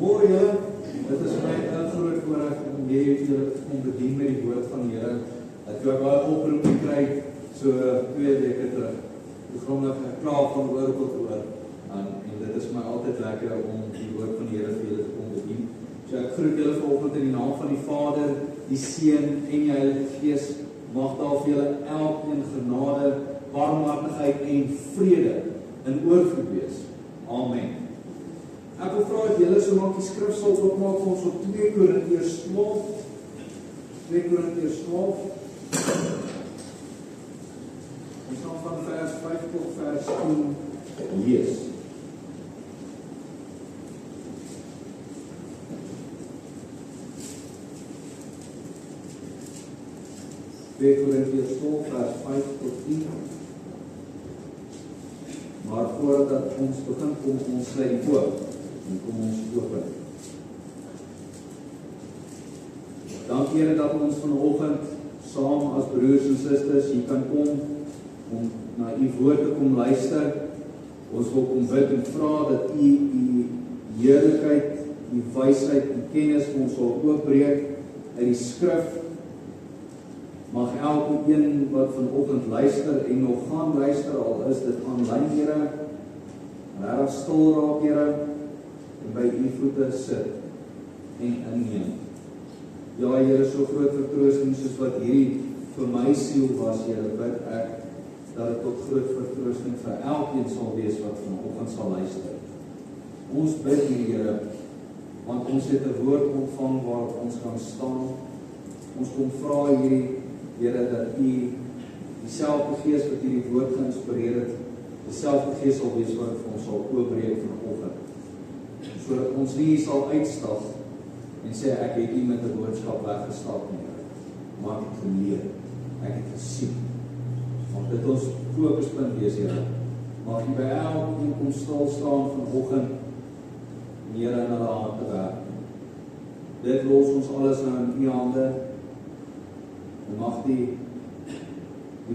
Môre julle, dit is my groot voorreg om julle te bedien met die woord van die Here. Toe ek baie oproep gekry so 2 weke terug. Ek het klaar van oor tot oor. En dit is my altyd lekker om die woord van die Here vir julle te kom bedien. So ek groet julle vanoggend in die naam van die Vader, die Seun en die Heilige Gees. Mag daar vir julle elkeen genade, barmhartigheid en vrede in oorvloed wees. Amen. Ek wil vra dat julle so maak die skrif sal oopmaak vir ons op 2 Korintiërs 12. 2 Korintiërs 12. Ons gaan van vers 5 tot vers 10 lees. Korintiërs 12 vers 5 tot 10. Maar voordat ons begin, kom ons sluit die oop en kom ons open. Dank Here dat ons vanoggend saam as broers en susters hier kan kom om na u woord te kom luister. Ons wil kom bid en vra dat u heerlikheid, u wysheid en kennis vir ons sal oopbreek uit die skrif. Mag elke een wat vanoggend luister en nog gaan luister, al is dit aanlyn, Here, regtig stil raak, Here, en by u voete sit en inneem. Ja, Here, so groot vertroosting soos wat hierdie vir my siel was, Here, bid ek dat dit tot groot vertroosting vir elkeen sal wees wat vanoggend sal luister. Ons bid hier, Here, want ons het 'n woord ontvang waarop ons kan staan. Ons kom vra hierdie Here, dat u dieselfde Gees wat hierdie woord geïnspireer het, dieselfde Gees sal wees wat vir ons sal oopbreek vanoggend. Sodat ons nie sal uitstap en sê ek het nie met 'n boodskap weggestap nie, maar ek het geleer, ek het gesien. Want dit ons fokuspunt wees, Here. Mag u by elkeen kom stil staan vanoggend, Here, in hulle harte werk. Dit los ons alles nou in u hande. En mag die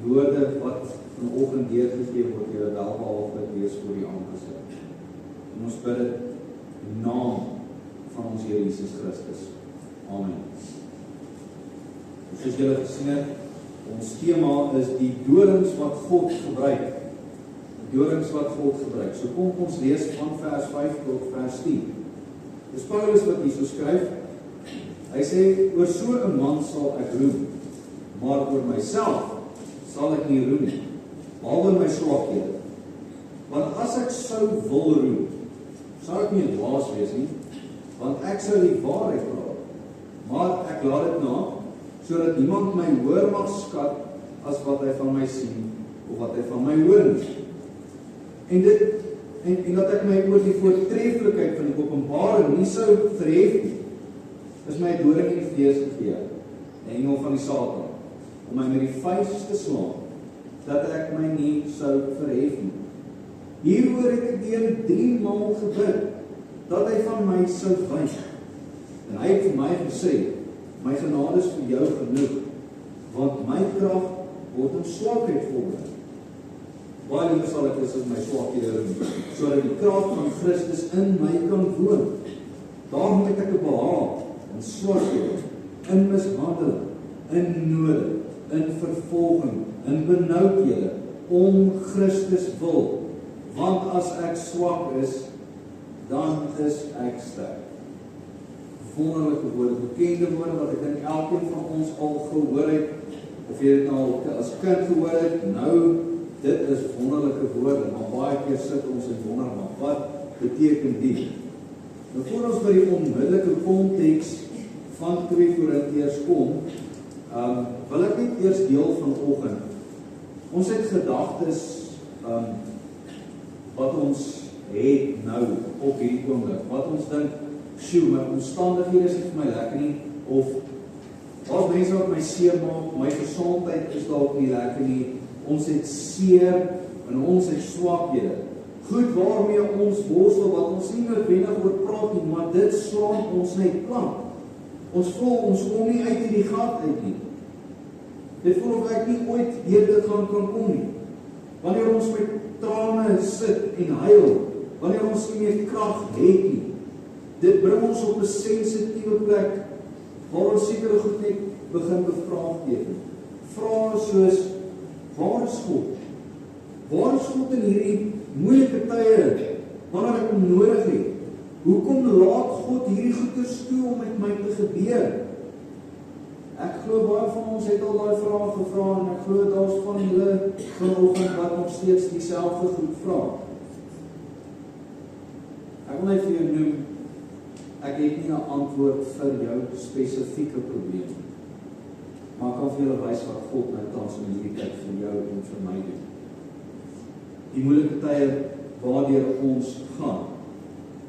woorde wat vanoggend deurgegee word, Here, welbehaaglik wees voor die aangesig. En ons bid dit in die naam van ons Here Jesus Christus. Amen. Soos julle gesien het, ons tema is die dorings wat God gebruik. Die dorings wat God gebruik. So kom ons lees van vers 5 tot vers 10. Dis Paulus wat hier so skryf. Hy sê, oor so 'n man sal ek roem, maar oor myself sal ek nie roem nie, behalwe my swakhede. Want as ek sou wil roem, sou ek nie dwaas wees nie, want ek sou die waarheid praat. Maar ek laat dit na, sodat niemand my hoor mag skat as wat hy van my sien, of wat hy van my hoor nie. En dat ek my oor die voortreffelikheid van die openbaring nie sou verhef nie, is my doring in die vlees gegee, 'n engel van die Satan, om my met die vuis te slaan, dat ek my nie sou verhef nie. Hieroor het ek deur 3 maal gebid, dat hy van my sou wyk. En hy het vir my gesê, my genade is vir jou genoeg, want my krag word in swakheid volbring. Baie liever sal ek is in my swakhede roem, sodat die krag van Christus in my kan woon. Daarom het ek 'n behaag in swakhede, in mishandeling, in nood, in vervolging, in benoudhede, om Christus wil. Want as ek swak is, dan is ek sterk. Wonderlike woorde, bekende woorde wat ek dink elkeen van ons al gehoor het, of jy dit nou as kind gehoor het, nou, dit is wonderlike woorde, maar baie keer sit ons en wonder, maar wat beteken dit? Nou voor ons by die onmiddellike konteks van 2 Korintiërs kom, wil ek net eers deel vanoggend. Ons het gedagtes wat ons het nou op hierdie oomblik. Wat ons dink, my omstandighede is nie vir my lekker nie, of as mense wat my seer maak, my gesondheid is dalk nie lekker nie, ons het seer en ons het swakhede. Goed waarmee ons worstel, wat ons nie noodwendig oor praat nie, maar dit slaan ons net plat. Ons voel, ons kom nie uit hierdie gat uit nie. Dit voel of ek nie ooit deur dit gaan kan kom nie. Wanneer ons met trane sit en huil, wanneer ons nie meer krag het nie, Dit bring ons op 'n sensitiewe plek, waar ons sekere goed net begin bevraagteken. Vrae soos, waar is God? Waar is God in hierdie moeilike tye, wanneer ek hom nodig het? Hoekom laat God hierdie goeders toe om met my te gebeur? Ek glo baie van ons het al daai vrae gevra, en ek glo daar's van julle vanoggend wat nog steeds dieselfde goed vra. Ek wil net vir jou noem, ek het nie 'n antwoord vir jou spesifieke probleem, maar ek kan vir julle wys wat God nou tans in hierdie tyd vir jou en vir my doen. Die moeilike tye waardeur ons gaan.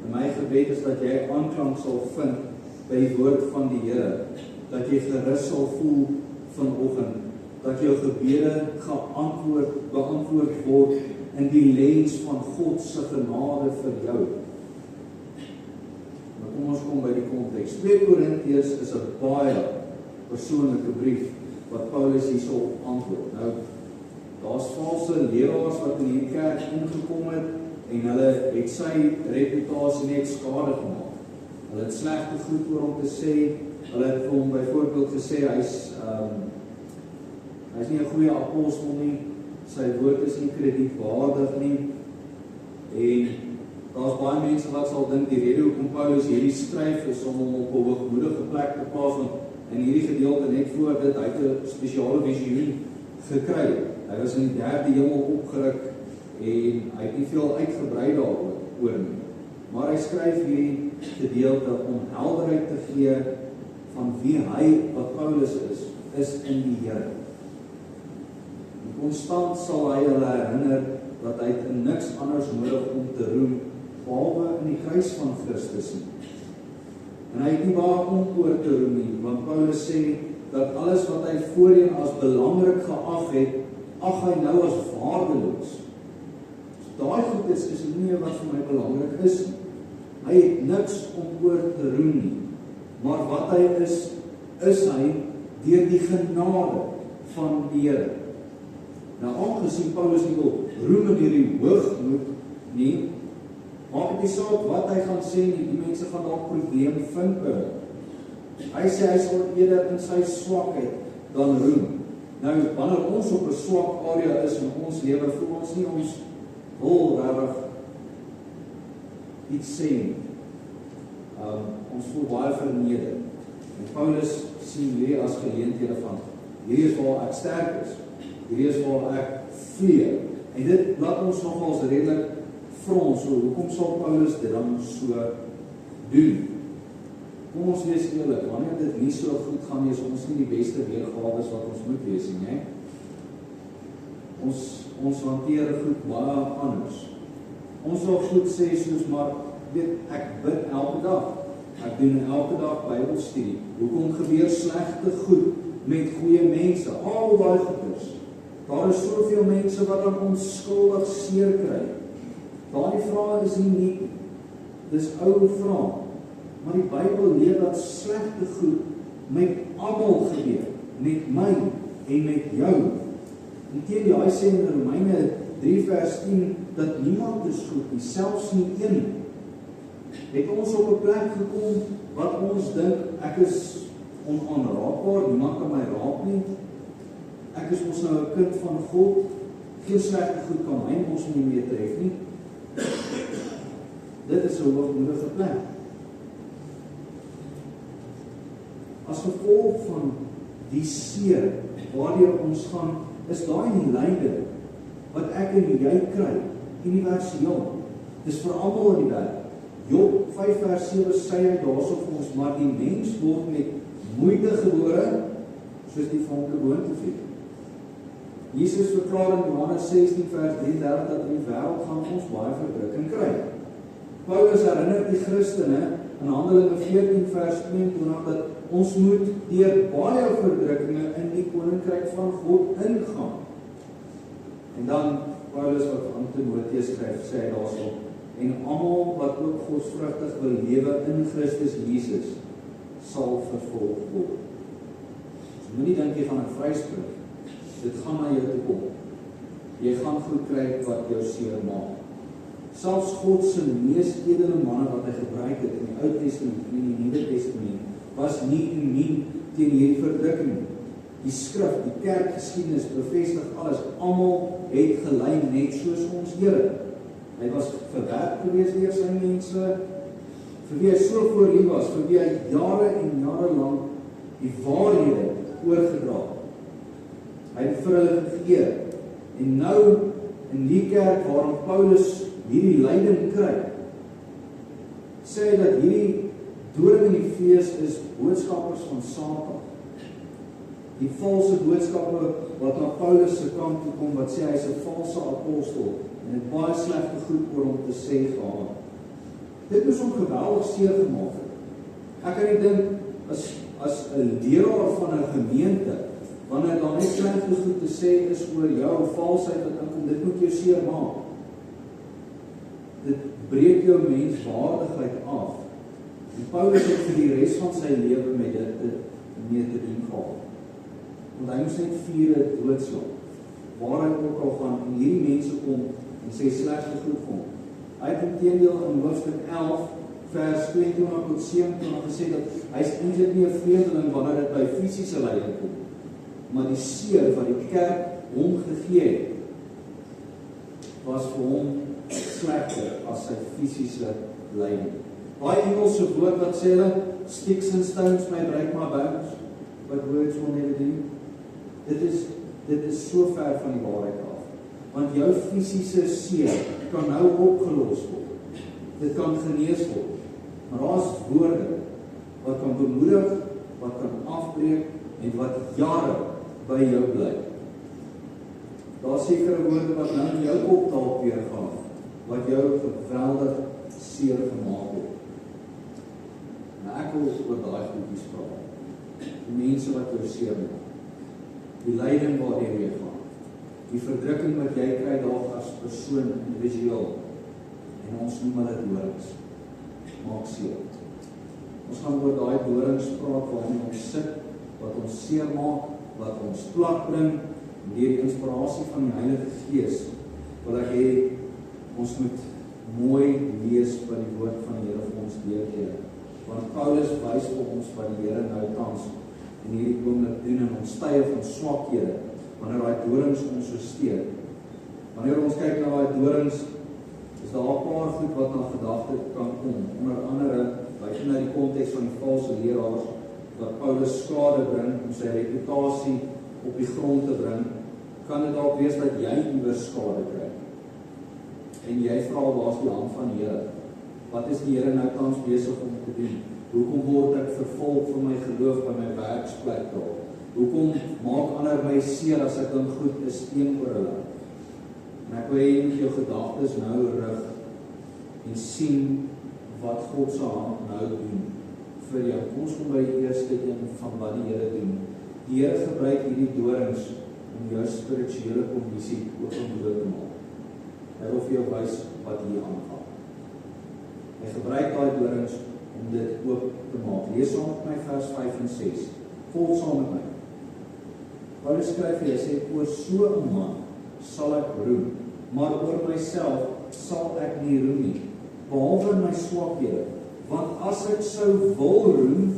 En my gebed is dat jy aanklank sal vind by die woord van die Here, dat jy gerus sal voel vanoggend, dat jou gebede beantwoord word in die lens van God se genade vir jou. Maar kom ons kom by die konteks. 2 Korintiërs is 'n baie persoonlike brief wat Paulus hierso antwoord. Nou, daar's valse leraars wat in hierdie kerk ingekom het en hulle het sy reputasie net skade gemaak. Hulle het slegte goed oor hom gesê. Hulle het vir hom byvoorbeeld gesê hy's nie 'n goeie apostel nie, sy woord is nie kredietwaardig nie. En daar's baie mense wat sal dink die rede hoekom Paulus hierdie skryf is om hom op 'n hoogmoedige plek te plaas, want in hierdie gedeelte net voor dit hy het 'n spesiale visioen gekry. Hy was in die 3de hemel opgeruk en hy het nie veel uitgebrei daaroor nie. Maar hy skryf hierdie gedeelte om helderheid te gee van wie hy, wat Paulus is in die Here. En konstant sal hy hulle herinner dat hy in niks anders nodig om te roem, behalwe in die kruis van Christus nie. En hy het nie baie om oor te roem nie, want Paulus sê dat alles wat hy voorheen as belangrik geag het, ag hy nou as waardeloos. So daai goed is nie wat vir my belangrik is nie. Hy het niks om oor te roem nie. Maar wat hy is hy deur die genade van die Here. Nou aangesien Paulus nie wil roem deur die hoogmoed nie, maak dit nie saak wat hy gaan sê nie, die mense gaan dalk probleem vind by hom. Hy sê hy sal eerder in sy swakheid dan roem. Nou, wanneer ons op 'n swak area is in ons lewe, voel ons nie ons wil regtig iets sê nie. Ons voel baie verneder. En Paulus sien hierdie as geleenthede van, hierdie is waar ek sterk is, hierdie is waar ek vlei. En dit laat ons nogals redelik frons, so hoekom sal Paulus dit dan so doen? Kom ons wees eerlik, wanneer dit nie so goed gaan nie, is ons nie die beste weergawe wat ons moet wees nie. Ons hanteer goed baie anders. Ons sal goed sê soos, maar weet, ek bid elke dag. Ek doen elke dag Bybelstudie. Hoekom gebeur slegte goed met goeie mense? Al daai goeders. Daar is soveel mense wat dan onskuldig seer kry. Daai vrae is nie nuut. Dis ou vrae. Maar die Bybel leer dat slegte goed met almal gebeur. Met my en met jou. En teen hy sê in Romeine 3 vers 10 dat niemand is goed nie, selfs nie een. Het ons op 'n plek gekom wat ons dink ek is onaanraakbaar, niemand kan my raak nie. Ek is ons nou 'n kind van God. Geen slegte goed kan my ons nie meer tref nie. Dit is 'n hoogmoedige plek. As gevolg van die seer waardeur ons gaan, is daai lyde wat ek en jy kry, universeel. Dis vir almal in die wêreld. Job 5 vers 7 sê hy daarso vir ons, maar die mens word met moeite gebore, soos die vonke boontevee. Jesus verklaar in Johannes 16 vers 33 dat in die wêreld gaan ons baie verdrukking kry. Paulus herinner die Christene in Handelinge 14 vers 22 dat ons moet deur baie verdrukkinge in die koninkryk van God ingaan. En dan Paulus wat aan Timoteus skryf, sê hy daarso, en almal wat ook godsvrugtig wil lewe in Christus Jesus sal vervolg word. So moenie dink jy gaan 'n vryspring. Dit gaan na jou toe kom. Jy gaan goed kry wat jou seer maak. Selfs God se mees edele manne wat hy gebruik het in die Ou Testament en in die Nuwe Testament, was nie immuun teen hierdie verdrukking nie. Die skrif, die kerkgeskiedenis bevestig alles. Almal het gelei net soos ons Here. Hy was verwerp gewees deur sy mense, vir wie hy so voorlief was, vir wie hy jare en jare lang die waarhede oorgedra. Hy het vir hulle gegee. En nou in die kerk waarom Paulus hierdie lyding kry, sê hy dat hierdie doring in die vlees is boodskappers van Satan. Die valse boodskappe wat na Paulus se kant toe kom, wat sê hy is 'n valse apostel en het baie slegte goed oor hom te sê gehad. Dit is hom geweldig seer gemaak. Ek kan nie dink as 'n leraar van 'n gemeente, wanneer daar net slegte goed te sê is oor jou valsheid wat inkom, dit moet jou seer maak. Dit breek jou menswaardigheid af. En Paulus het vir die res van sy lewe met dit mee te doen gehad. Want hy moes net vure doodslaan, waar hy ook al gaan, en hierdie mense kom en sê slegte goed vir hom. Hy het inteendeel in hoofstuk 11, vers 22 tot 27 gesê dat hy is eintlik nie 'n vreemdeling wanneer dit by fisiese lyding kom, maar die seer wat die kerk hom gegee het, was vir hom slegter as sy fisiese lyding. Daai Engelse woord wat sê hulle, sticks and stones may break my bones, but words will never do. Dit is so ver van die waarheid af. Want jou fisiese seer kan nou opgelos word. Dit kan genees word. Maar daar is woorde wat kan bemoedig, wat kan afbreek en wat jare by jou bly. Daar is sekere woorde wat nou in jou kop dalk weer gaan, wat jou geweldig seer gemaak het. Nou ek wil oor daai goedjies praat. Die mense wat jou seer maak. Die lyding waardeur jy gaan. Die verdrukking wat jy kry dalk as persoon individueel. En ons noem hulle dorings. Maak seer. Ons gaan oor daai dorings praat waarin ons sit, wat ons seer maak, wat ons plat bring, en deur die inspirasie van die Heilige Gees wil ek hê ons moet mooi lees wat die woord van die Here vir ons leer. Want Paulus wys vir ons wat die Here nou tans in hierdie oomblik doen in ons tye van swakhede, wanneer daai dorings ons so steek. Wanneer ons kyk na daai dorings, is daar 'n paar goed wat na gedagte kan kom. Onder andere, buite na die konteks van die valse leraars, wat Paulus skade bring om sy reputasie op die grond te bring, kan dit dalk wees dat jy iewers skade kry. En jy vra, waar is die hand van die Here? Wat is die Here nou tans besig om te doen? Hoekom word ek vervolg vir my geloof by my werksplek daar? Hoekom maak ander my seer as ek dan goed is teenoor hulle? En ek wil hê jy moet jou gedagtes nou rig en sien wat God se hand nou doen vir jou. Kom ons kom by die eerste een van wat die Here doen. Die Here gebruik hierdie dorings om jou spirituele kondisie openbloot te maak. Hy wil vir jou wys wat hier aangaan. Hy gebruik daai dorings om dit oop te maak. Lees saam met my vers 5 en 6. Volg saam met my. Paulus skryf hier, hy sê, oor so 'n man sal ek roem, maar oor myself sal ek nie roem nie, behalwe my swakhede. Want as ek sou wil roem,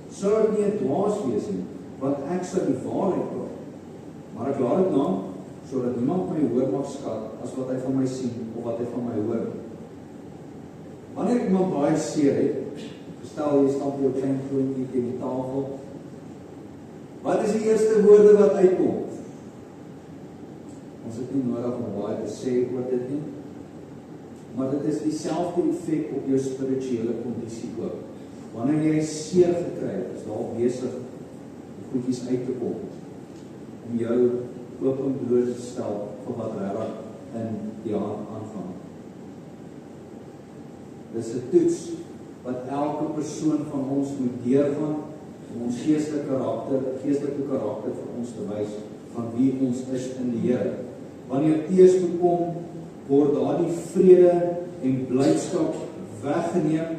sou ek nie 'n dwaas wees nie, want ek sou die waarheid praat. Maar ek laat dit na, sodat niemand my hoor mag skat as wat hy van my sien of wat hy van my hoor. Wanneer iemand baie seer het, stel jy stamp jou klein groentjie teen die tafel. Wat is die eerste woorde wat uitkom? Ons het nie nodig om baie te sê oor dit nie, maar dit is dieselfde effek op jou spirituele kondisie ook. Wanneer jy seer gekry het, is daar besig om goedjies uit te kom, om jou open bloot te stel vir wat regtig in die hand aangaan. Dis 'n toets wat elke persoon van ons moet deurgaan om ons geestelike karakter vir ons te wys van wie ons is in die Here. Wanneer teëspoed kom, word daardie vrede en blydskap weggeneem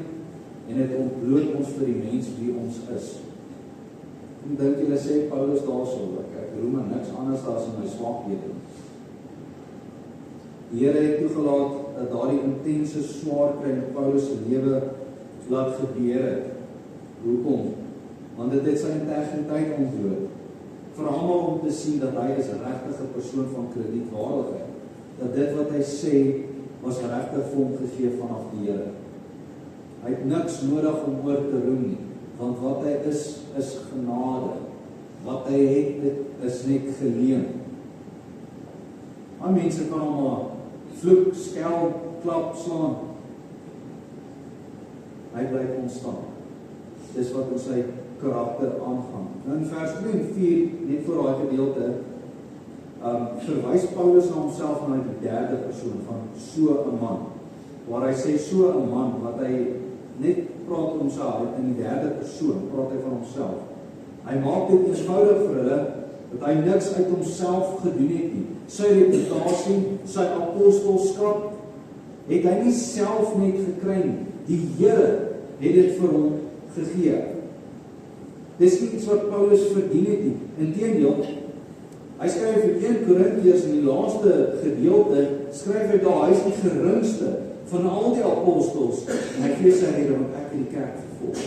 en dit ontbloot ons vir die mens wie ons is. En dink julle sê Paulus daarso, ek roem niks anders as in my swakhede. Die Here het toegelaat dat daardie intense swaar kry in Paulus se lewe laat gebeur het. Hoekom? Want dit het sy integriteit ontbloot. Vir almal om te sien dat hy is regtig 'n persoon van kredietwaardigheid. Dat dit wat hy sê was regtig vir hom gegee vanaf die Here. Hy het niks nodig om oor te roem nie, want wat hy is genade. Wat hy het, dit is net geleen. Maar mense kan hom maar vloek, skel, klap, slaan. Hy bly konstant. Dis wat ons sy karakter aangaan. Nou in vers 3 en 4, net voor daai gedeelte, verwys Paulus na homself na die derde persoon van so 'n man. Waar hy sê so 'n man, wat hy net praat om homself, in die derde persoon, praat hy van homself. Hy maak dit eenvoudig vir hulle, dat hy niks uit homself gedoen het nie. Sy reputasie, sy apostelskap, het hy nie self net gekry nie. Die Here het dit vir hom gegee. Dis nie iets wat Paulus verdien het nie. Inteendeel, hy skryf in 1 Korintiërs in die laaste gedeelte, skryf hy daar, hy is die geringste van al die apostels, en hy gee sy rede, want ek het die kerk vervolg.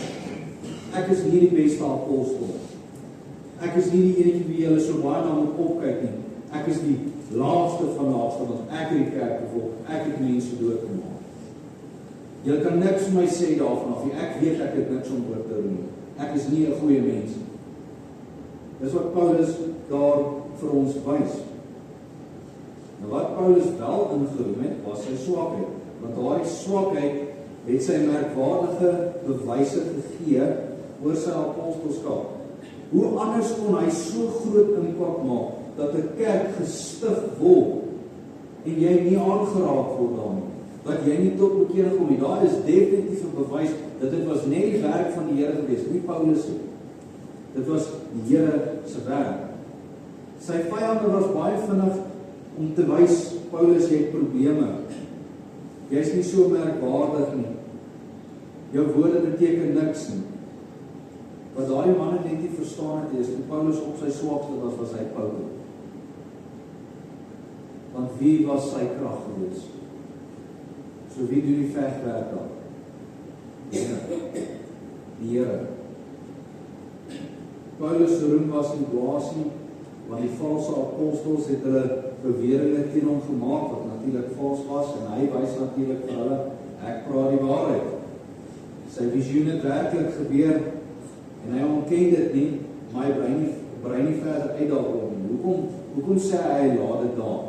Ek is nie die beste apostel. Ek is nie die enige wie julle so baie na moet opkyk nie. Ek is die laagste van laagste, want ek het die kerk vervolg, ek het mense doodgemaak. Julle kan niks vir my sê daarvan af, ek weet ek het niks om oor te doen. Ek is nie 'n goeie mens. Dis wat Paulus daar vir ons wys. Nou wat Paulus wel ingeroem het, was sy swakheid. Want daardie swakheid het sy merkwaardige bewyse gegee oor sy apostelskap. Hoe anders kon hy so groot impak maak, dat 'n kerk gestig word, en jy nie aangeraak word daarmee, dat jy nie tot bekering kom nie. Daar is definitief 'n bewys, dat dit was net die werk van die Here gewees, nie Paulus nie. Dit was die Here se werk. Sy vyande was baie vinnig om te wys, Paulus, jy het probleme. Jy is nie so merkwaardig nie. Jou woorde beteken niks nie. Wat daardie manne net nie verstaan het, is, toe Paulus op sy swakste was hy Paulus. Want wie was sy krag gewees? So wie doen die vegwerk dan? Die Here. Paulus se roem was nie dwaas nie, want die valse apostels het hulle beweringe teen hom gemaak, wat natuurlik vals was, en hy wys natuurlik vir hulle, ek praat die waarheid. Sy visioen het werklik gebeur, en hy ontken dit nie, maar hy brei nie verder uit daaroor nie. Hoekom sê hy, laat dit daar?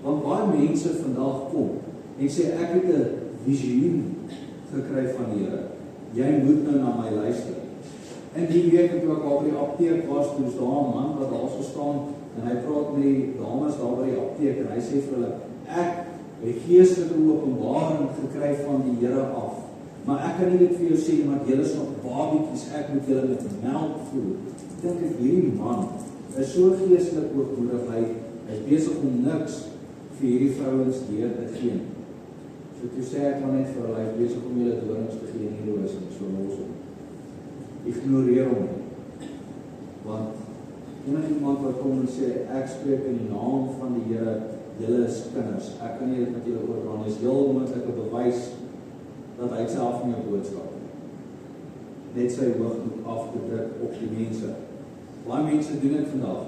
Want baie mense vandag kom, en sê, ek het 'n visioen gekry van die Here. Jy moet nou na my luister. En die week toe ek al by die apteek was, toe is daar 'n man wat daar so staan, en hy praat met die dames daar by die apteek, en hy sê vir hulle, ek het geestelike openbaring gekry van die Here af. Maar ek kan nie dit vir jou sê, want julle is nog babietjies, ek moet julle met melk voer. Dink ek, hierdie man is so geestelik oormoedig, hy is besig om niks vir hierdie vrouens deur te gee. So toe sê ek maar net vir hulle, hy is besig om julle dorings te gee in die roos, en so los hom. Ignoreer hom nie. Want enige iemand wat kom en sê, ek spreek in die naam van die Here, julle is kinders, ek kan nie dit met julle oordra nie, is heel onmoontlik 'n bewys dat hy self nie 'n boodskap het. Net sy hoogmoed af te druk op die mense. Baie mense doen dit vandag.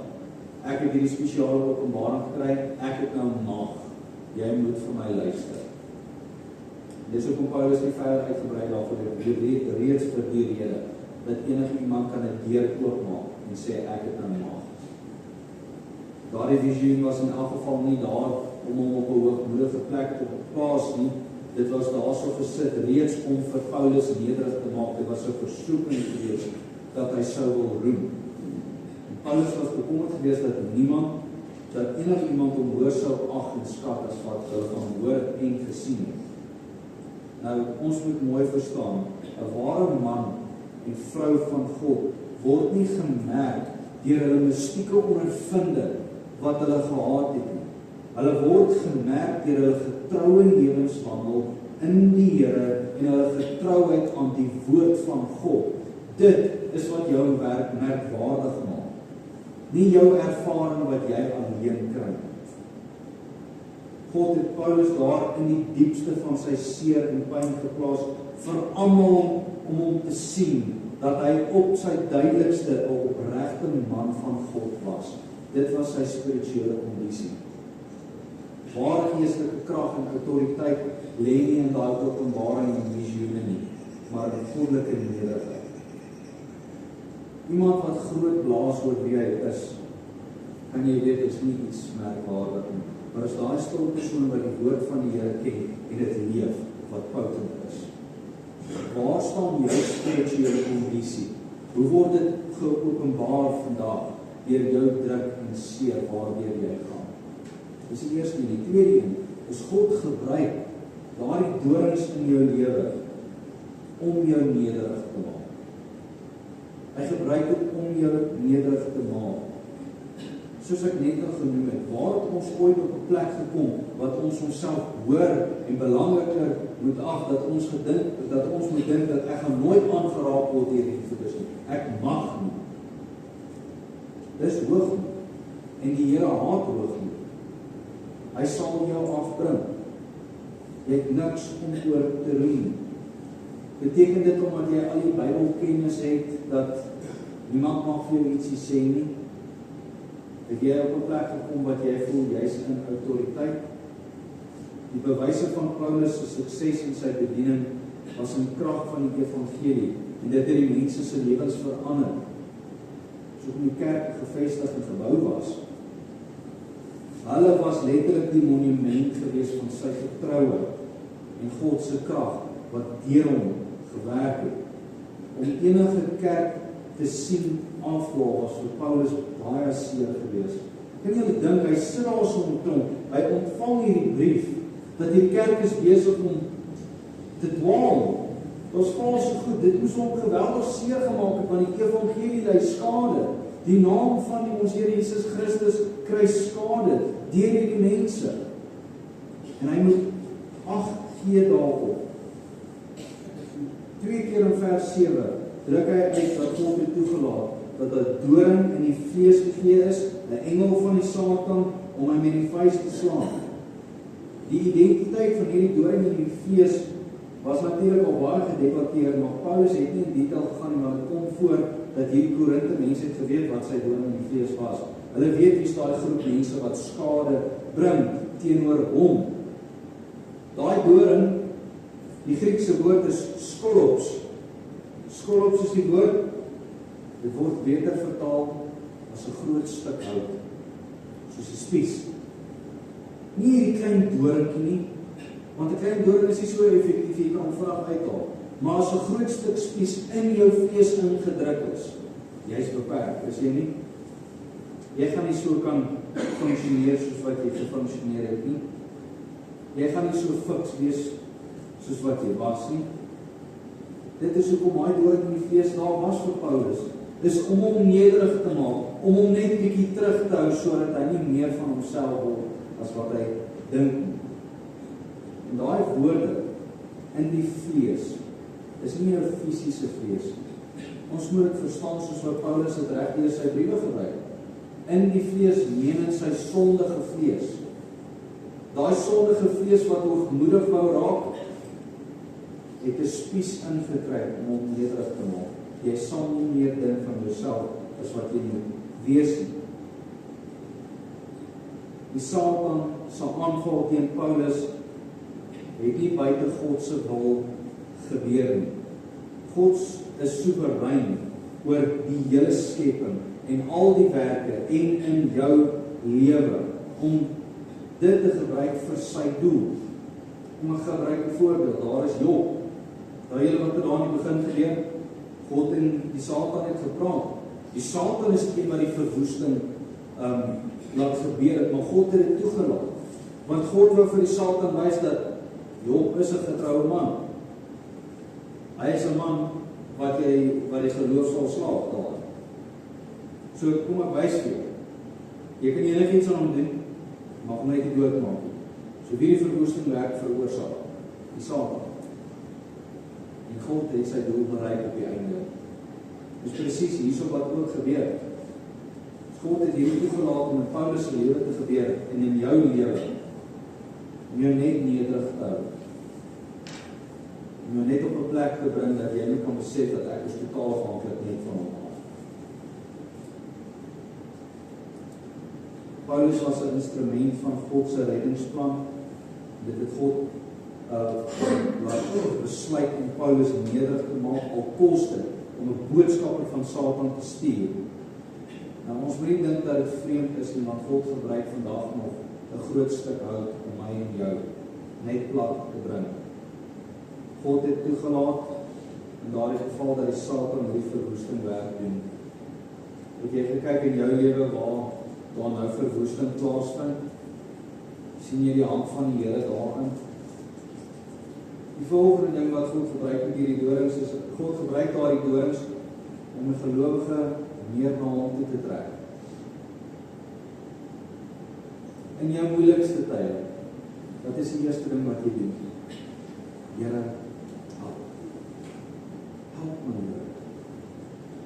Ek het hierdie spesiale openbaring gekry, ek het nou mag, jy moet vir my luister. Dis hoekom Paulus nie verder uitgebrei daarvoor reeds vir die rede, dat enige iemand kan 'n deur oopmaak en sê, ek het nou mag. Daardie visioen was in elk geval nie daar om hom op 'n hoogmoedige plek te plaas nie. Dit was daar so gesit reeds om vir Paulus nederig te maak. Dit was 'n versoeking gewees dat hy sou wil roem. En Paulus was bekommerd gewees dat enige iemand hom hoër sou ag en skat as wat hulle van hoor en gesien het. Nou, ons moet mooi verstaan, 'n ware man en vrou van God word nie gemerk deur hulle mystieke ondervinding wat hulle gehad het nie. Hulle word gemerk deur hulle getroue lewenswandel in die Here en hulle getrouheid aan die woord van God. Dit is wat jou werk merkwaardig maak. Nie jou ervaring wat jy alleen kry. God het Paulus daar in die diepste van sy seer en pyn geplaas vir almal om hom te sien dat hy op sy duidelikste 'n opregte man van God was. Dit was sy spirituele kondisie. Ware geestelike krag en autoriteit lê nie in daai openbaring en visioene nie, maar in goddelike nederigheid. Iemand wat groot blaas oor wie hy is, kan jy weet, is nie iets merkwaardig nie. Maar as daai stil persoon wat die woord van die Here ken en dit leef, wat potent is. Waar staan jou spirituele kondisie? Hoe word dit geopenbaar vandag deur jou druk en seer waardeur jy gaan? Dis die eerste en die tweede een, is God gebruik daardie dorings in jou lewe om jou nederig te maak. Hy gebruik dit om jou nederig te maak. Soos ek net al genoem het, waar het ons ooit op 'n plek gekom wat ons onsself hoor en belangriker moet ag, dat ons moet dink dat ek gaan nooit aangeraak word deur die goedes nie. Ek mag nie. Dis hoogmoed. En die Here haat hoogmoed. Hy sal jou afbring. Jy het niks om oor te roem. Beteken dit omdat jy al die Bybelkennis het, dat niemand mag vir jou ietsie sê nie? Het jy op 'n plek gekom wat jy voel, jy is in autoriteit? Die bewyse van Paulus se sukses in sy bediening was in krag van die evangelie, en dit het die mense se lewens verander. So om die kerk gevestig en gebou was. Hulle was letterlik die monument gewees van sy vertroue en God se krag wat deur hom gewerk het. Om enige kerk te sien afval was vir Paulus baie seer gewees. Kan jy dink, hy sit daar so omtrent, hy ontvang hierdie brief, dat die kerk is besig om te dwaal. Dit was valse goed, dit moes hom geweldig seer gemaak het, want die evangelie ly skade. Die naam van ons Here Jesus Christus kry skade deur hierdie mense. En hy moet ag gee daarop. 2 keer in vers 7 druk hy uit dat God het toegelaat dat 'n doring in die vlees gegee is, 'n engel van die Satan, om hy met die vuis te slaan. Die identiteit van hierdie doring in die vlees was natuurlik al baie gedebatteer, maar Paulus het nie in detail gegaan nie, maar dit kom voor dat hierdie Korinte mense het geweet wat sy doring in die vlees was. Hulle weet wie daai groep mense wat skade bring teenoor hom. Daai doring, die Griekse woord is skolops. Skolops is die woord, dit word beter vertaal as 'n groot stuk hout, soos 'n spies. Nie hierdie klein doringkie nie, want 'n klein doring is nie so effektief, jy kan hom vinnig uithaal, maar as 'n groot stuk spies in jou vlees ingedruk is, jy is beperk, is jy nie? Jy gaan nie so kan funksioneer soos wat jy gefunksioneer het nie. Jy gaan nie so fiks wees soos wat jy was nie. Dit is hoekom hy doring in die vlees daar was vir Paulus. Dis om hom nederig te maak, om hom net bietjie terug te hou, sodat hy nie meer van homself word as wat hy dink. En daai woorde in die vlees is nie 'n fisiese vlees nie. Ons moet dit verstaan soos wat Paulus dit reg deur sy briewe gebruik. In die vlees meen in sy sondige vlees. Daai sondige vlees wat hoogmoedig wou raak, het 'n spies ingekry om hom nederig te maak. Jy sal nie meer dink van jouself as wat jy moet wees nie. Die Satan se aanval teen Paulus het nie buite God se wil gebeur nie. God is soewerein oor die hele skepping en al die werke en in jou lewe om dit te gebruik vir sy doel. Kom ek gebruik 'n voorbeeld. Daar is Job. Daai hele wat daar in die begin gebeur, God en die Satan het gepraat. Die Satan is die wat die verwoesting laat gebeur het, maar God het dit toegelaat. Want God wou vir die Satan wys dat Job is 'n getroue man. Hy is 'n man wat die geloof sal slaag daar. So kom ek wys vir jou. Jy kan enigiets aan hom doen, maar hom net nie doodmaak nie. So wie die verwoesting werk veroorsaak? Die Satan. En God het sy doel bereik op die einde. Dis presies hierso wat ook gebeur. God het hierdie toegelaat om in Paulus se lewe te gebeur en in jou lewe. om jou net nederig te hou. Om jou net op 'n plek te bring dat jy net kan besef dat ek is totaal afhanklik net van hom af. Paulus was 'n instrument van God se reddingsplan. Dit het God laat besluit om Paulus nederig te maak al kos dit om 'n boodskapper van Satan te stuur. Nou ons moet nie dink dat dit vreemd is nie, want God gebruik vandag nog 'n groot stuk hout om my en jou net plat te bring. God het toegelaat in daardie geval dat die Satan hierdie verwoesting werk doen. Het jy gekyk in jou lewe waar daar nou verwoesting plaasvind? Sien jy die hand van die Here daarin? Die volgende ding wat God gebruik met hierdie dorings is, God gebruik daardie dorings om 'n gelowige meer na hom toe te trek. In jou moeilikste tye, wat is die eerste ding wat jy doen? Here, help my, Here.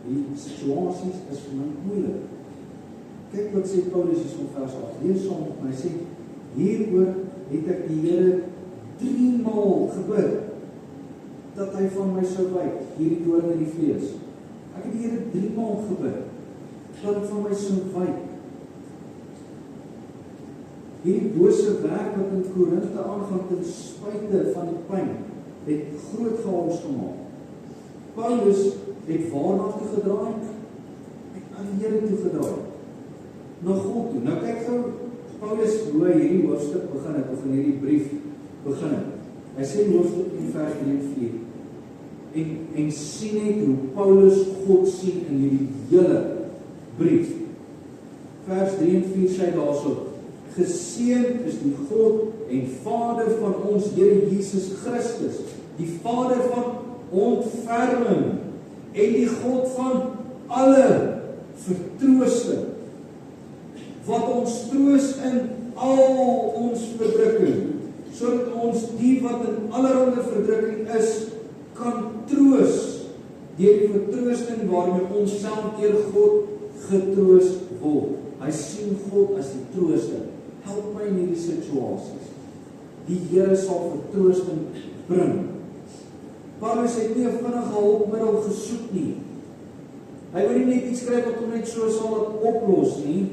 Die situasies is vir my moeilik. Kyk wat sê Paulus hier in vers 8. Lees saam met my, sê, hieroor het ek die Here 3 maal gebid, dat hy van my sou wyk, hierdie doring in die vlees. Ek het die Here 3 maal gebid, dat hy van my sou wyk. Hierdie bose werk wat in Korinthe aangaan ten spyte van die pyn, het groot chaos gemaak. Paulus het waarna toe gedraai? Aan die Here toe gedraai. Na God toe. Nou kyk gou, Paulus hoe hy hierdie hoofstuk begin het, of in hierdie brief begin het. Hy sê in hoofstuk 1 vers 3 en 4, en sien net hoe Paulus God sien in hierdie hele brief. Vers 3 en 4 sê daarso, geseënd is die God en Vader van ons Here Jesus Christus, die Vader van ontferming en die God van alle vertroosting, wat ons troos in al ons verdrukking, sodat ons die wat in allerhande verdrukking is, kan troos, deur die vertroosting waarmee ons self deur God getroos word. Hy sien God as die trooster. Help my in hierdie situasies. Die Here sal vertroosting bring. Paulus het nie 'n vinnige hulpmiddel gesoek nie. Hy wil nie net iets skryf wat hom net so sal oplos nie.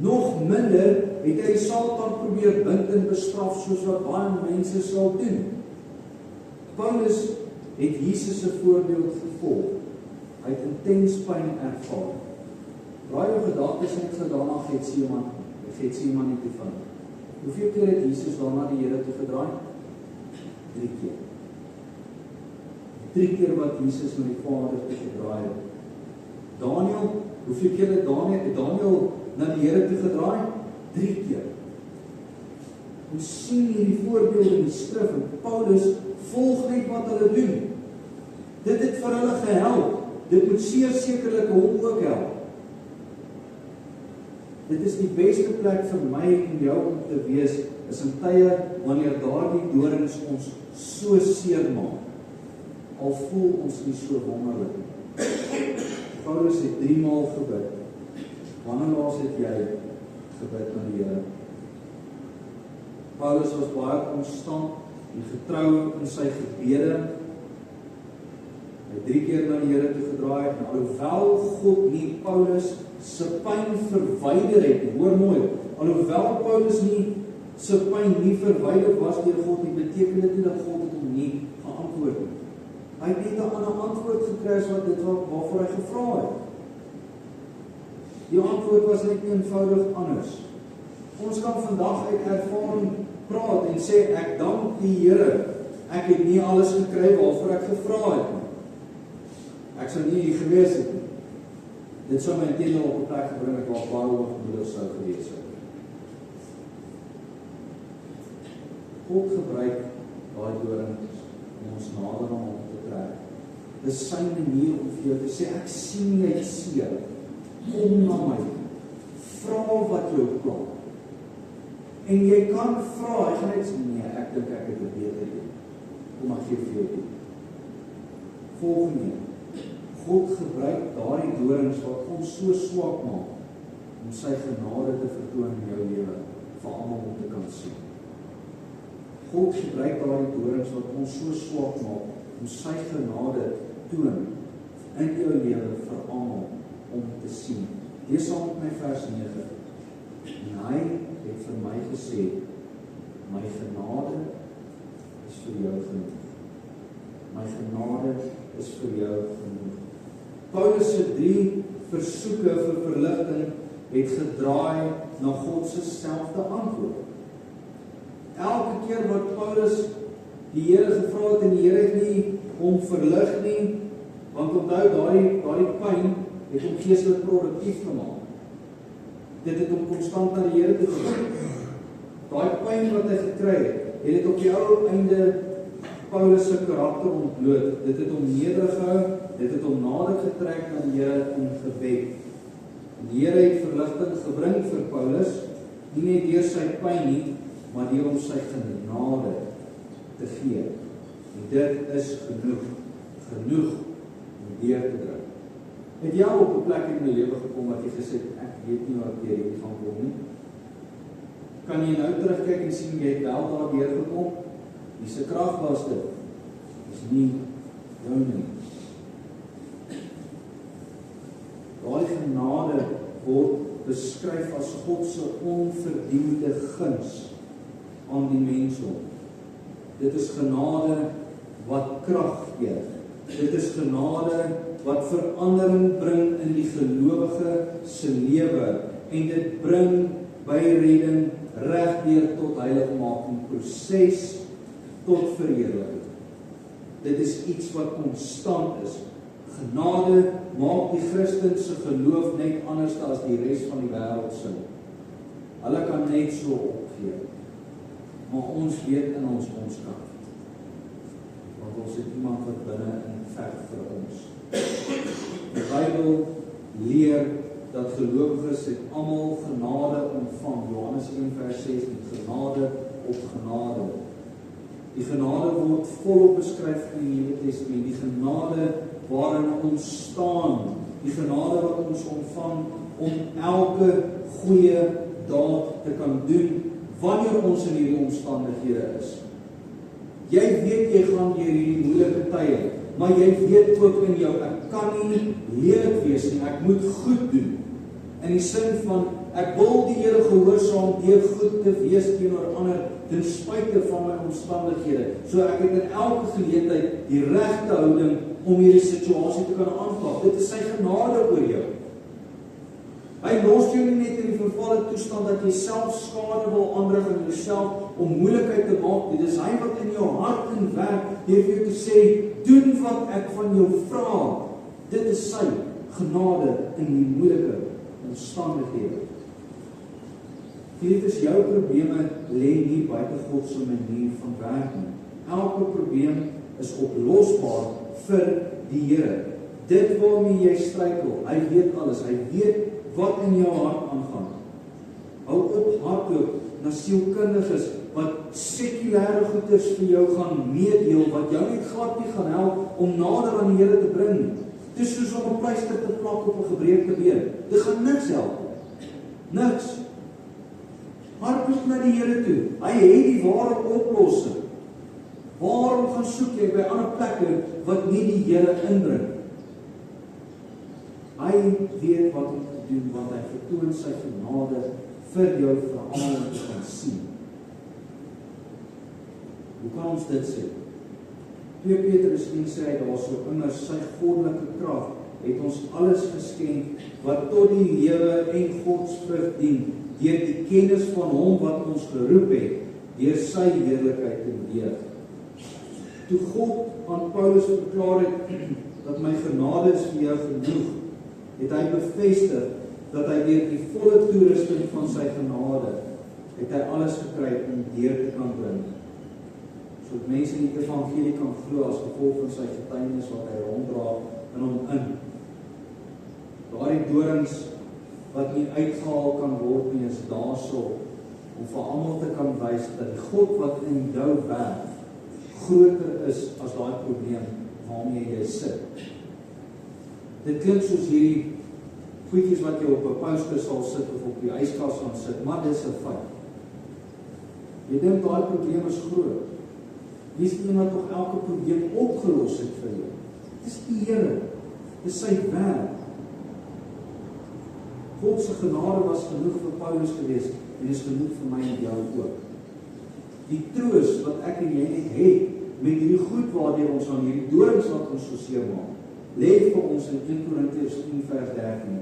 Nog minder het hy die Satan probeer bind en bestraf soos wat baie mense sal doen. Paulus het Jesus se voorbeeld gevolg. Hy het intens pyn ervaar. Draai jou gedagtes net so daarna Getsemane toe van. Hoeveel keer het Jesus daarna die Here toe gedraai? 3 keer. 3 keer wat Jesus met die Vader toe gedraai het. Daniël, hoeveel keer het Daniël na die Here toe gedraai? 3 keer. Ons sien hierdie voorbeelde in die skrif en Paulus volg net wat hulle doen. Dit het vir hulle gehelp. Dit moet sekerlik hom ook help. Dit is die beste plek vir my en jou om te wees, is in tye wanneer daardie dorings ons so seer maak. Al voel ons nie so wonderlik nie. Paulus het 3 maal gebid. Wanneer laas het jy gebid na die Here? Paulus was baie konstant en getrou in sy gebede. Hy het 3 keer na die Here toe gedraai, en alhoewel God nie Paulus se pyn verwyder het, hoor mooi, alhoewel Paulus nie se pyn nie verwyder was deur God, nie beteken dit nie dat God het hom nie geantwoord nie. Hy het net 'n ander antwoord gekry as wat dit waarvoor hy gevra het. Die antwoord was net eenvoudig anders. Ons kan vandag uit ervaring praat en sê, ek dank die Here, ek het nie alles gekry waarvoor ek gevra het nie. Ek sou nie hier gewees het nie. Dit sou my intendeel op 'n plek gebring het waar baie hoogmoedig sou gewees het. God gebruik daai dorings om ons nader aan hom te trek. Dit is sy manier om vir jou te sê, ek sien jy seer. Kom na my. Vra wat jou pla. En jy kan vra, ek gaan net sê, nee, ek dink ek het 'n beter idee. Kom ek gee vir jou dit. Volgende. God gebruik daardie dorings wat ons so swak maak, om sy genade te vertoon in jou lewe, vir almal om te kan sien. God gebruik daardie dorings wat ons so swak maak, om sy genade toon in jou lewe vir almal om te sien. Lees saam met my vers 9. En hy het vir my gesê, my genade is vir jou genoeg. My genade is vir jou genoeg. Paulus se 3 versoeke vir verligting het gedraai na God se selfde antwoord. Elke keer wat Paulus die Here gevra het en die Here het nie hom verlig nie, want onthou daardie pyn het hom geestelik produktief gemaak. Dit het hom konstant na die Here toe gebring. Daai pyn wat hy gekry het op die ou einde Paulus se karakter ontbloot. Dit het hom nederig gehou, dit het hom nader getrek na die Here in gebed. Die Here het verligting gebring vir Paulus, nie net deur sy pyn nie, maar deur hom sy genade te gee. En dit is genoeg om deur te dring. Het jy al op 'n plek in jou lewe gekom wat jy gesê het, ek weet nie wat deur hierdie gaan kom nie? Kan jy nou terugkyk en sien jy het wel daardeur gekom? Wie se krag was dit? Dis nie jou nie. Daai genade word beskryf as God se onverdiende guns aan die mensdom. Dit is genade wat krag gee. Dit is genade wat verandering bring in die gelowige se lewe en dit bring by redding regdeur tot heiligmaking proses tot verheerliking. Dit is iets wat konstant is. Genade maak die Christen se geloof net anders as die res van die wêreld se. Hulle kan net so opgee. Maar ons weet in ons kan. Want ons het iemand wat binne in veg vir ons. Die Bybel leer dat gelowiges het almal genade ontvang. Johannes 1:16, genade op genade. Die genade word volop beskryf in die Nuwe Testament. Die genade waarin ons staan. Die genade wat ons ontvang om elke goeie daad te kan doen wanneer ons in hierdie omstandighede is. Jy weet jy gaan deur hierdie moeilike tye, maar jy weet ook in jou, ek kan nie lelik wees nie, ek moet goed doen. In die sin van, ek wil die Here gehoorsaam deur goed te wees teenoor ander, ten spyte van my omstandighede. So ek het in elke geleentheid die regte houding om hierdie situasie te kan aanpak. Dit is sy genade oor jou. Hy los jou nie net in die vervalle toestand dat jy self skade wil aanrig aan jouself om moeilikheid te maak. Dit is hy wat in jou hart inwerk deur vir jou te sê, doen wat ek van jou vra. Dit is sy genade in die moeilike omstandighede. Dit is jou probleme lê nie buite God se manier van werk nie. Elke probleem is oplosbaar vir die Here. Dit waarmee jy struikel, hy weet alles. Hy weet wat in jou hart aangaan. Hou op hardloop na sielkundiges wat sekulêre goeders vir jou gaan meedeel, wat jou net glad nie gaan help om nader aan die Here te bring. Dit is soos om 'n pleister te plak op 'n gebreekte been. Dit gaan niks help. Niks. Hardloop na die Here toe. Hy het die ware oplossing. Waarom gaan soek jy by ander plekke wat nie die Here inbring? Hy weet wat om te doen, want hy vertoon sy genade vir jou vir almal om te kan sien. Hoe kan ons dit sê? 2 Petrus 1 sê hy daarso, immers sy goddelike krag het ons alles geskenk wat tot die lewe en godsvrug dien, deur die kennis van hom wat ons geroep het, deur sy heerlikheid en deeg. Toe God aan Paulus verklaar het dat my genade is vir jou genoeg, het hy bevestig dat hy deur die volle toerusting van sy genade het hy alles gekry om deur te kan bring. Sodat mense die evangelie kan glo as gevolg van sy getuienis wat hy ronddra in hom in. Daardie dorings wat nie uitgehaal kan word nie, is daarso om vir almal te kan wys dat die God wat in jou werk groter is as daai probleem waarmee jy sit. Dit klink soos hierdie goedjies wat jy op 'n poster sal sit of op die yskas gaan sit, maar dis 'n feit. Jy dink daai probleem is groot. Wie is die een wat nog elke probleem opgelos het vir jou? Dis die Here. Dis sy werk. God se genade was genoeg vir Paulus gewees en is genoeg vir my en jou ook. Die troos wat ek en jy net het met hierdie goed waardeur ons aan hierdie dorings wat ons so seer maak, lê vir ons in 1 Korintiërs 10 vers 13.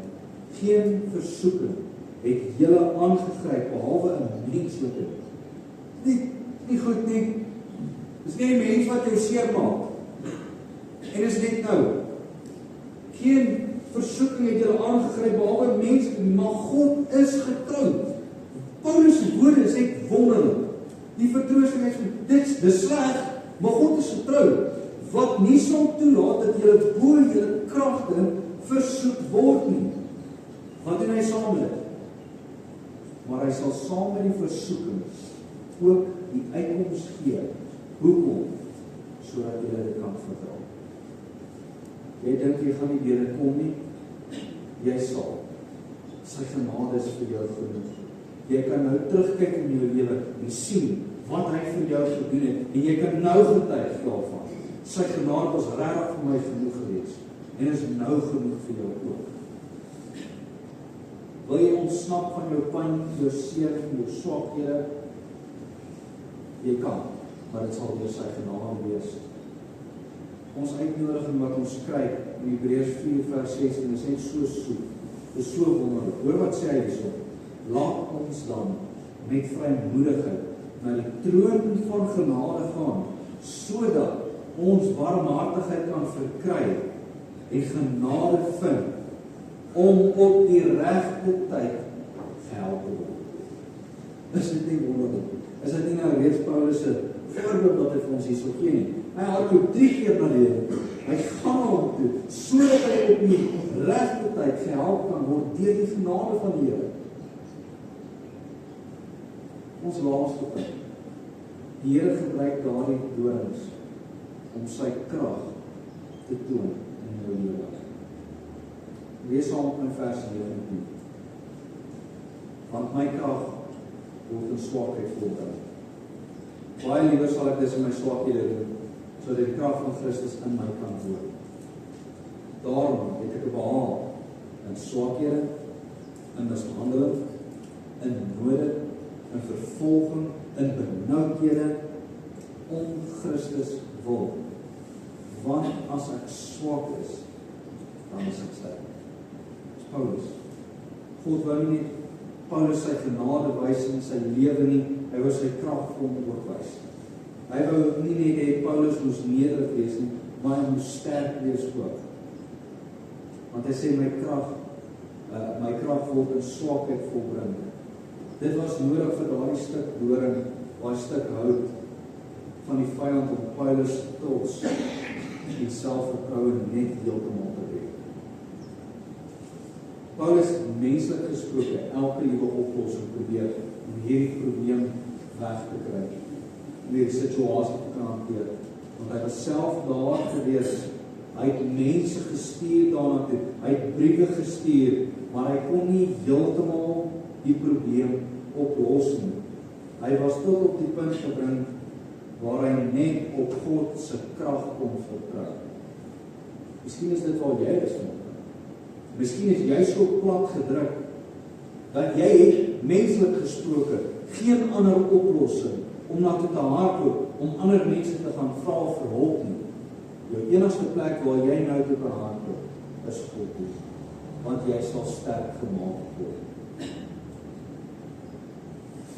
Geen versoeking het julle aangegryp behalwe 'n menslike. Nie goed nie. Dis nie 'n mens wat jou seer maak. En is net nou. Geen versoeking het julle aangegryp behalwe 'n mens, maar God is getrou. Paulus se woorde is net wonderlik. Die vertroosting is dis sleg, maar God is getrou. Wat nie sal toelaat dat julle bo julle kragte versoek word nie. Wat doen hy saam met dit? Maar hy sal saam met die versoekings ook die uitkoms gee. Hoekom? Sodat julle dit kan verdra. Jy dink jy gaan nie deur dit kom nie? Jy sal. Sy genade is vir jou genoeg. Jy kan nou terugkyk in jou lewe en sien wat hy vir jou gedoen het en jy kan nou getuig daarvan. Sy genade was regtig vir my genoeg geweest en is nou genoeg vir jou ook. Wil jy ontsnap van jou pyn, jou seer, jou swakhede? Jy kan, maar dit sal deur sy genade wees. Ons uitnodiging wat ons kry in Hebreërs 4 vers 16 is net so soet. Dit is so wonderlik. Hoor wat sê hy hierso? Laat ons dan met vrymoedigheid na die troon van genade gaan, sodat ons barmhartigheid kan verkry en genade vind om op die regte tyd gehelp te word. Is dit nie wonderlik? Is dit nie nou reeds Paulus se voorbeeld wat hy vir ons hierso gee nie? Hy hardloop 3 keer na die Here. Hy gaan na hom toe, sodat hy op die regte tyd gehelp kan word deur die genade van die Here. Ons laaste punt. Die Here gebruik daardie dorings om sy krag te toon in jou lewe. Lees saam in vers 19. Want my krag word in swakheid volbring. Baie liewer sal ek dis in my swakhede doen, sodat die krag van Christus in my kan woon. Daarom het ek 'n behaag in swakhede, in mishandeling, in noode, in vervolging, in benoudhede, om Christus wil. Want as ek swak is, dan is ek sterk. Dis Paulus. God wou nie net Paulus sy genade wys in sy lewe nie, hy wou sy krag vir hom ook wys. Hy wou nie net hê Paulus moes nederig wees nie, maar hy moes sterk wees ook. Want hy sê my krag word in swakheid volbring. Dit was nodig vir daardie stuk doring, daai stuk hout van die vyand om Paulus trots en selfvertroue net heeltemal te breek. Paulus menslik gesproke elke liewe oplossing probeer om hierdie probleem weg te kry, om hierdie situasie te kan hanteer. Want hy was self daar gewees, hy het mense gestuur daarna toe, hy het briewe gestuur, maar hy kon nie heeltemal die probleem oplos nie. Hy was tot op die punt gebring waar hy net op God se krag kon vertrou. Miskien is dit waar jy is vanoggend. Miskien is jy so plat gedruk dat jy het menslik gesproke geen ander oplossing om na toe te hardloop, om ander mense te gaan vra vir hulp nie. Jou enigste plek waar jy nou toe kan hardloop is God toe, want jy sal sterk gemaak word.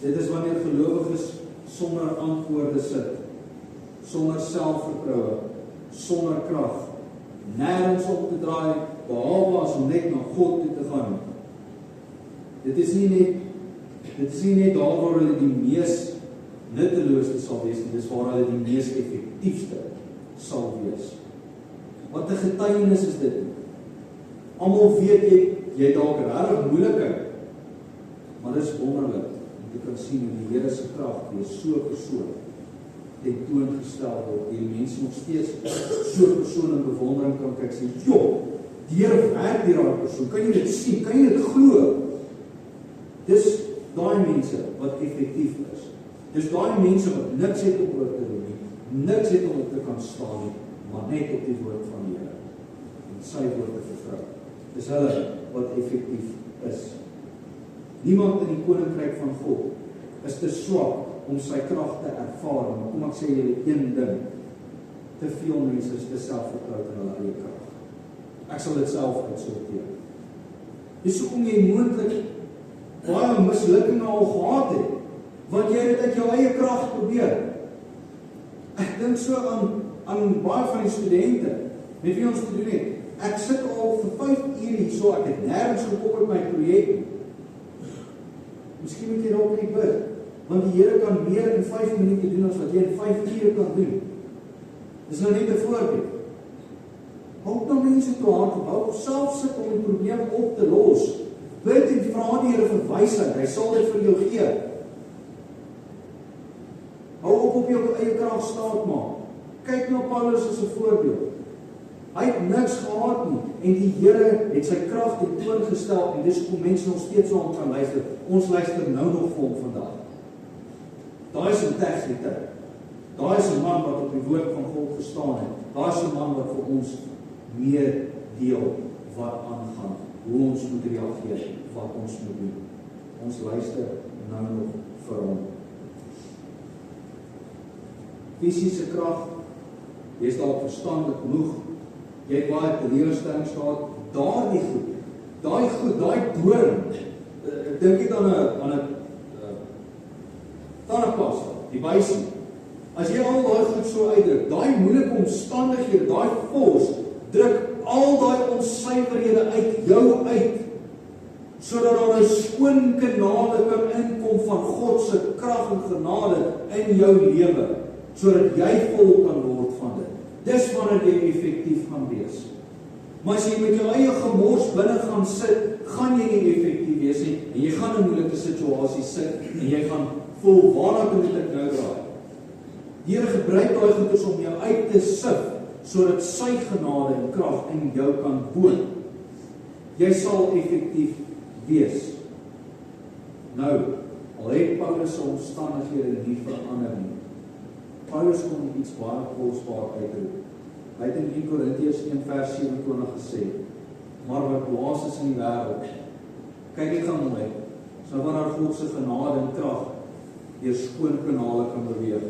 Dit is wanneer gelowiges sonder antwoorde sit, sonder selfvertroue, sonder krag, nêrens op te draai, behalwe as om net na God toe te gaan. Dit is nie net daar waar hulle die mees nutteloosste sal wees, dit is waar hulle die mees effektiefste sal wees. Wat 'n getuienis is dit nie? Almal weet jy dalk regtig moeilikheid, maar dit is wonderlik. Jy kan sien hoe die Here se krag weer so persoon tentoongestel word, die mense nog steeds so persoon in bewondering kan kyk sê, joh, die Here werk deur daai persoon, kan jy dit sien, kan jy dit glo? Dis daai mense wat effektief is. Dis daai mense wat niks het om oor te doen nie, niks het om op te kan staan nie, maar net op die woord van die Here en sy woord te vertrou. Dis hulle wat effektief is. Niemand in die koninkryk van God is te swak om sy krag te ervaar, maar kom ek sê julle een ding, te veel mense is te selfvertroud in hulle eie krag. Ek sal dit self uitsorteer. Dis hoekom jy moontlik baie mislukkinge al gehad het, want jy het uit jou eie krag probeer. Ek dink so aan baie van die studente, met wie ons te doen het. Ek sit al vir 5 ure hier so, ek het nergens gekom met my projek. Miskien moet jy dalk nie bid, want die Here kan meer in 5 minute doen as wat jy in 5 ure kan doen. Dis nou net 'n voorbeeld. Hoop dan mense toe hard, hou self sit om die probleem op te los. Bid en vra die Here vir wysheid, hy sal dit vir jou gee. Hou op jou eie krag staat maak. Kyk na Paulus as 'n voorbeeld. Hy het niks gehad nie, en die Here het sy krag tentoongestel, en dis hoekom mense nog steeds so aan kan luister. Ons luister nou nog vir hom vandag. Daar is 'n integriteit. Daar is 'n man wat op die woord van God gestaan het. Daar is 'n man wat vir ons meer deel wat aangaan, hoe ons moet reageer, wat ons moet doen. Ons luister nou nog vir hom. Fisiese krag, jy is dalk verstandelik genoeg, jy het baie teleurstellings gehad, daai goed, daai doring, ek dink net aan 'n tandepasta, die bysie. As jy al daai goed so uitdruk, daai moeilike omstandighede, daai vors, druk al daai onsuiverhede uit jou uit, sodat daar 'n skoon kanale kan inkom van God se krag en genade in jou lewe, sodat jy vol kan word van dit. Dis wanneer jy effektief gaan wees. Maar as jy met jou eie gemors binne gaan sit, gaan jy nie effektief wees nie, en jy gaan in 'n moeilike situasie sit, en jy gaan voel, waarna moet ek nou draai? Die Here gebruik daai goeders om jou uit te sif, sodat sy genade en krag in jou kan woon. Jy sal effektief wees. Nou, al het Paulus se omstandighede nie verander nie. Paulus kon iets baie kosbaar uitroep. Hy het in 1 Korintiërs 1 vers 27 gesê, maar wat dwaas is in die wêreld, kyk dit gaan mooi, so wanneer God se genade en krag deur skoon kanale kan beweeg.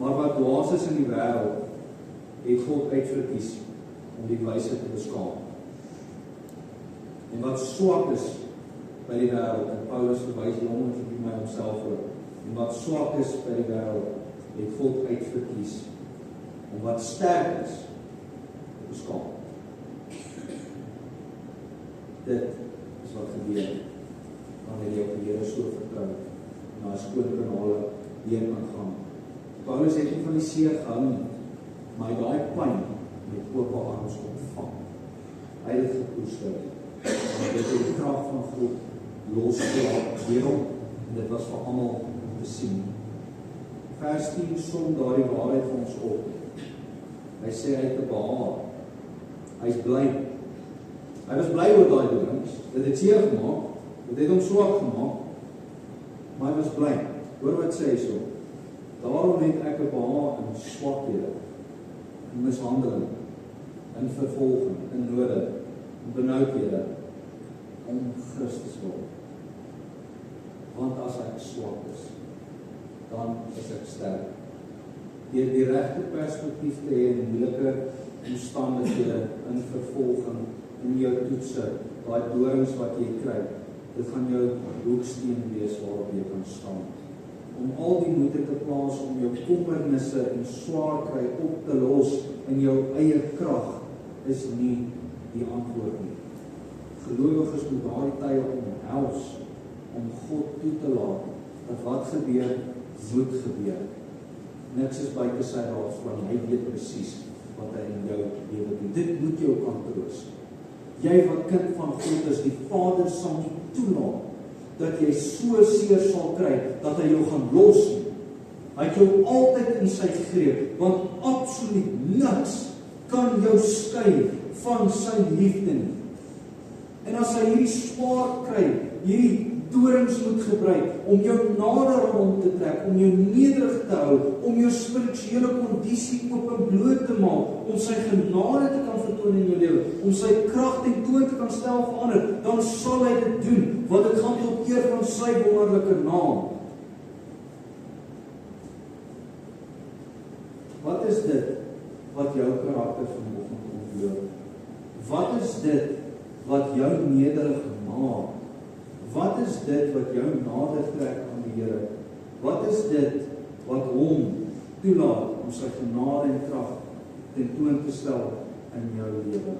Maar wat dwaas is in die wêreld, het God uitverkies om die wyse te beskaam. En wat swak is by die wêreld, en Paulus verwys hom en vir my homself ook, en wat swak is by die wêreld, het God uitverkies om wat sterk is te beskaam. Dit is wat gebeur wanneer jy op die Here so vertrou en na skoon kanale deur kan gaan. Paulus het nie van die seer gehou nie, maar hy daai pyn met oop arms ontvang. Hy het gekoester, en dit het die krag van God losgelaat deur hom, en dit was vir almal om te sien. Vers 10 som daardie waarheid vir ons op. Hy sê hy het 'n behaag. Hy is bly. Hy was bly oor daai dorings. Dit het seer gemaak, dit het hom swak gemaak, maar hy was bly. Hoor wat sê hy so? Daarom het ek 'n behaag in swakhede, in mishandeling, in vervolging, in node, in benoudhede, om Christus wil. Want as ek swak is, dan is ek sterk. Deur die regte perspektief te hê in moeilike omstandighede, in vervolging, in jou toetse, daai dorings wat jy kry, dit gaan jou hoeksteen wees waarop jy kan staan. Om al die moeite te plaas om jou kommernisse en swaar kry op te los in jou eie krag, is nie die antwoord nie. Gelowiges moet daai tye omhels om God toe te laat, dat wat gebeur, moet gebeur. Niks is buite sy raadsplan, hy weet presies wat hy in jou lewe doen. Dit moet jou kan troos. Jy wat kind van God is, die Vader sal nie toelaat dat jy so seer sal kry, dat hy jou gaan los nie. Hy het jou altyd in sy greep, want absoluut niks kan jou skei van sy liefde nie. En as hy hierdie swaar kry, hierdie dorings moet gebruik om jou nader aan hom te trek, om jou nederig te hou, om jou spirituele kondisie oop en bloot te maak, om sy genade te kan vertoon in jou lewe, om sy krag ten toon te kan stel vir ander, dan sal hy dit doen, want dit gaan tot eer van sy wonderlike naam. Wat is dit wat jou karakter vanoggend ontloop? Wat is dit wat jou nederig maak? Wat is dit wat jou nader trek aan die Here? Wat is dit wat hom toelaat om sy genade en krag ten toon te stel in jou lewe?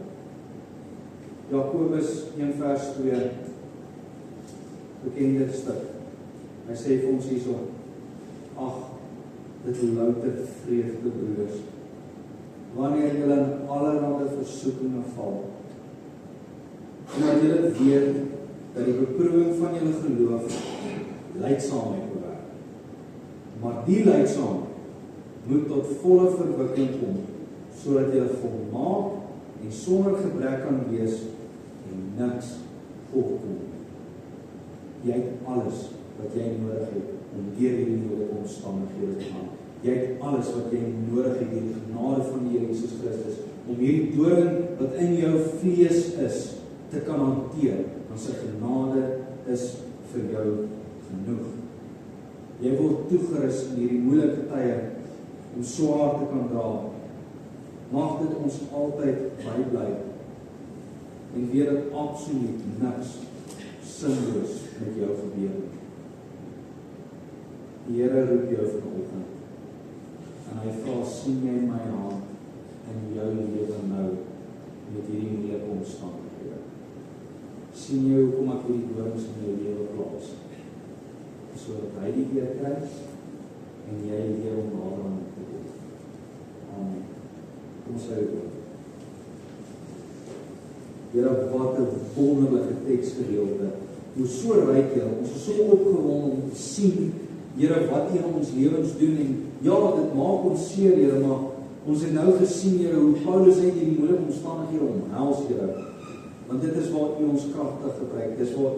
Jakobus 1 vers 2, bekende stuk. Hy sê vir ons hierso: ag, dit louter vreugde, broeders, wanneer julle in allerhande versoekinge val, omdat julle weet dat die beproewing van julle geloof lydsaamheid bewerk. Maar die lydsaamheid moet tot volle verwikking kom, sodat julle volmaak en sonder gebrek kan wees en niks voorkom. Jy het alles wat jy nodig het om deur hierdie moeilike omstandighede te gaan. Jy het alles wat jy nodig het, die genade van die Here Jesus Christus, om hierdie doring wat in jou vlees is, te kan hanteer, want sy genade is vir jou genoeg. Jy word toegerus in hierdie moeilike tye om swaar te kan dra. Mag dit ons altyd bybly en weet dat absoluut niks sinloos met jou gebeur. Die Here roep jou vanoggend en hy vra: sien jy my hand in jou lewe nou met hierdie moeilike omstandighede? Sien jy hoekom ek hierdie dorings in jou lewe plaas? Sodat hy die eer kry en jy leer om nader aan hom te word. Amen. Kom ons sluit oop. Here, wat 'n wonderlike teksgedeelte. Hoe so ryk, Here. Ons is so opgewonde om te sien, Here, wat U in ons lewens doen, en ja, dit maak ons seer, Here, maar ons het nou gesien, Here, hoe Paulus uit hierdie moeilike omstandighede omhels, Here. Want dit is waar U ons kragtig gebruik, dit is waar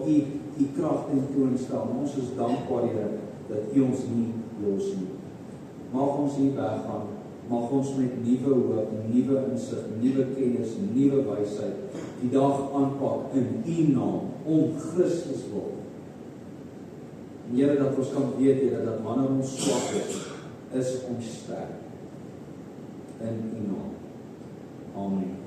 U krag ten toon stel. Ons is dankbaar, Here, dat U ons nie los nie. Mag ons hier weggaan, mag ons met nuwe hoop, nuwe insig, nuwe kennis, nuwe wysheid die dag aanpak in U naam, om Christus wil. En Here, dat ons kan weet, Here, dat wanneer ons swak is ons sterk in U naam. Amen.